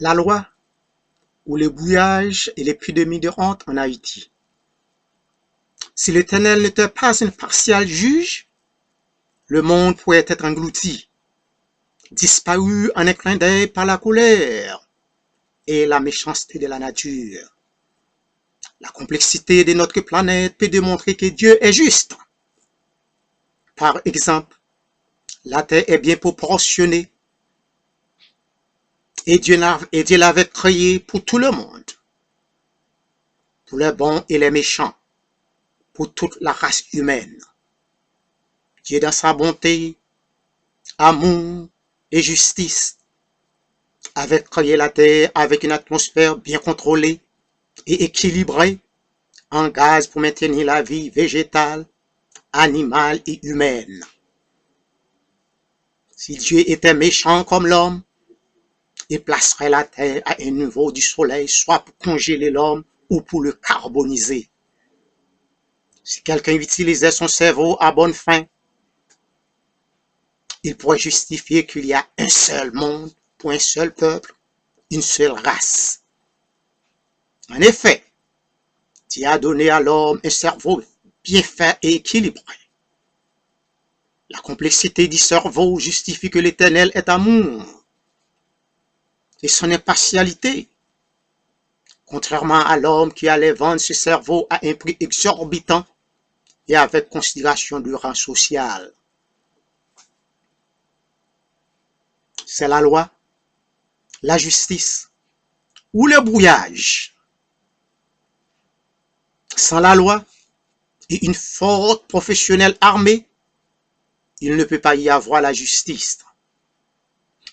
La loi ou le bouillage et l'épidémie de honte en Haïti. Si l'Éternel n'était pas un partial juge, le monde pourrait être englouti, disparu en un clin d'œil par la colère et la méchanceté de la nature. La complexité de notre planète peut démontrer que Dieu est juste. Par exemple, la Terre est bien proportionnée et Dieu l'avait créée pour tout le monde, pour les bons et les méchants, pour toute la race humaine. Dieu, dans sa bonté, amour et justice, avait créé la Terre avec une atmosphère bien contrôlée et équilibrée en gaz pour maintenir la vie végétale, animale et humaine. Si Dieu était méchant comme l'homme, il placerait la Terre à un niveau du soleil, soit pour congeler l'homme ou pour le carboniser. Si quelqu'un utilisait son cerveau à bonne fin, il pourrait justifier qu'il y a un seul monde pour un seul peuple, une seule race. En effet, Dieu a donné à l'homme un cerveau bien fait et équilibré. La complexité du cerveau justifie que l'Éternel est amour et son impartialité, contrairement à l'homme qui allait vendre ce cerveau à un prix exorbitant et avec considération du rang social. C'est la loi, la justice ou le brouillage. Sans la loi et une forte professionnelle armée, il ne peut pas y avoir la justice.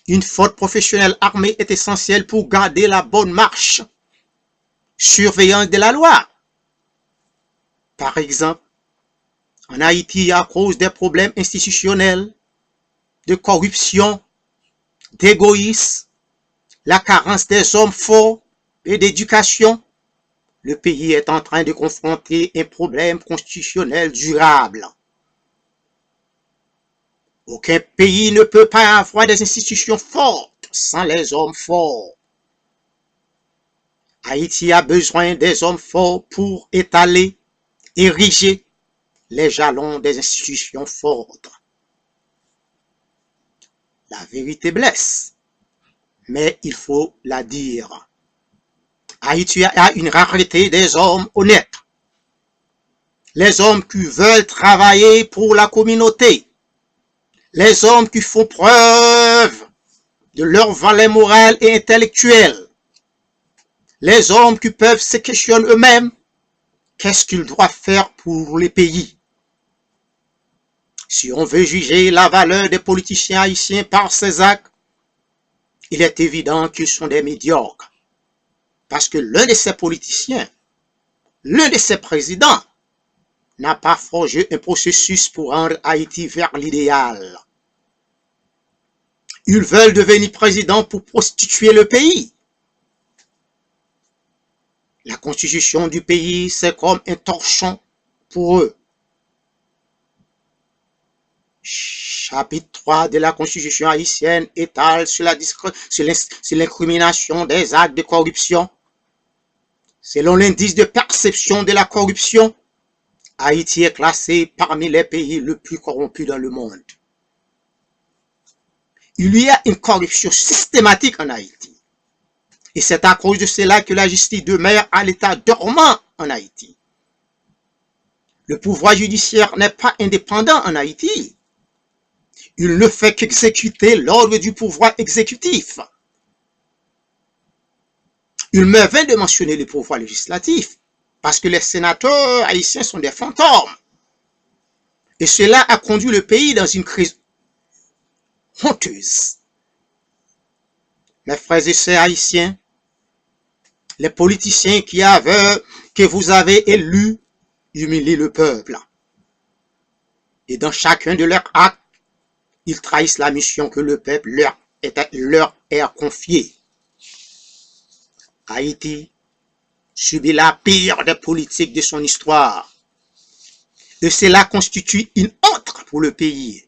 Une forte professionnelle armée est essentielle pour garder la bonne marche, surveillance de la loi. Par exemple, en Haïti, à cause des problèmes institutionnels, de corruption, d'égoïsme, la carence des hommes forts et d'éducation, le pays est en train de confronter un problème constitutionnel durable. Aucun pays ne peut pas avoir des institutions fortes sans les hommes forts. Haïti a besoin des hommes forts pour étaler, ériger les jalons des institutions fortes. La vérité blesse, mais il faut la dire. Haïti a une rareté des hommes honnêtes. Les hommes qui veulent travailler pour la communauté. Les hommes qui font preuve de leur valeur morale et intellectuelle. Les hommes qui peuvent se questionner eux-mêmes. Qu'est-ce qu'ils doivent faire pour les pays? Si on veut juger la valeur des politiciens haïtiens par ces actes, il est évident qu'ils sont des médiocres. Parce que l'un de ces politiciens, l'un de ces présidents, n'a pas forgé un processus pour rendre Haïti vers l'idéal. Ils veulent devenir président pour prostituer le pays. La constitution du pays, c'est comme un torchon pour eux. Chapitre 3 de la constitution haïtienne étale sur l'incrimination des actes de corruption. Selon l'indice de perception de la corruption, Haïti est classé parmi les pays les plus corrompus dans le monde. Il y a une corruption systématique en Haïti. Et c'est à cause de cela que la justice demeure à l'état dormant en Haïti. Le pouvoir judiciaire n'est pas indépendant en Haïti. Il ne fait qu'exécuter l'ordre du pouvoir exécutif. Il me vient de mentionner le pouvoir législatif, parce que les sénateurs haïtiens sont des fantômes. Et cela a conduit le pays dans une crise honteuse. Mes frères et sœurs haïtiens, les politiciens que vous avez élus humilient le peuple. Et dans chacun de leurs actes, ils trahissent la mission que le peuple leur est confiée. Haïti subit la pire des politiques de son histoire. Et cela constitue une honte pour le pays.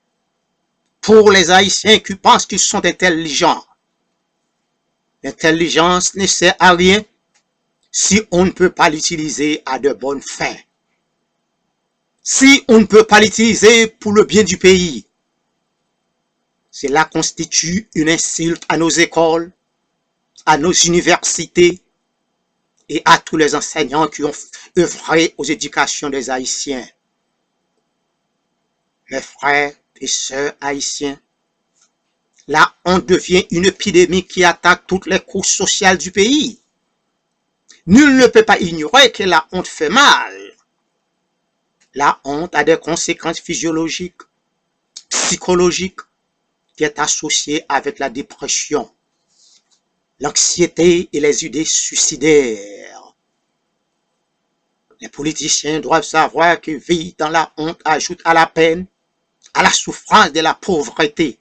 Pour les Haïtiens qui pensent qu'ils sont intelligents. L'intelligence ne sert à rien si on ne peut pas l'utiliser à de bonnes fins. Si on ne peut pas l'utiliser pour le bien du pays, cela constitue une insulte à nos écoles, à nos universités et à tous les enseignants qui ont œuvré aux éducations des Haïtiens. Mes frères et sœurs haïtiens, la honte devient une épidémie qui attaque toutes les couches sociales du pays. Nul ne peut pas ignorer que la honte fait mal. La honte a des conséquences physiologiques, psychologiques, qui est associée avec la dépression, l'anxiété et les idées suicidaires. Les politiciens doivent savoir que vivre dans la honte ajoute à la peine, à la souffrance de la pauvreté.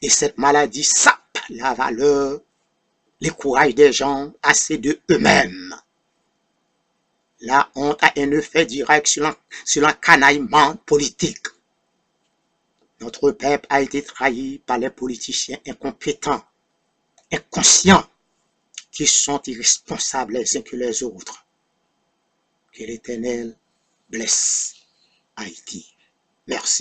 Et cette maladie sape la valeur, le courage des gens assez de eux-mêmes. La honte a un effet direct sur l'encanaillement politique. Notre peuple a été trahi par les politiciens incompétents, inconscients, qui sont irresponsables les uns que les autres. Que l'Éternel blesse Haïti. Merci.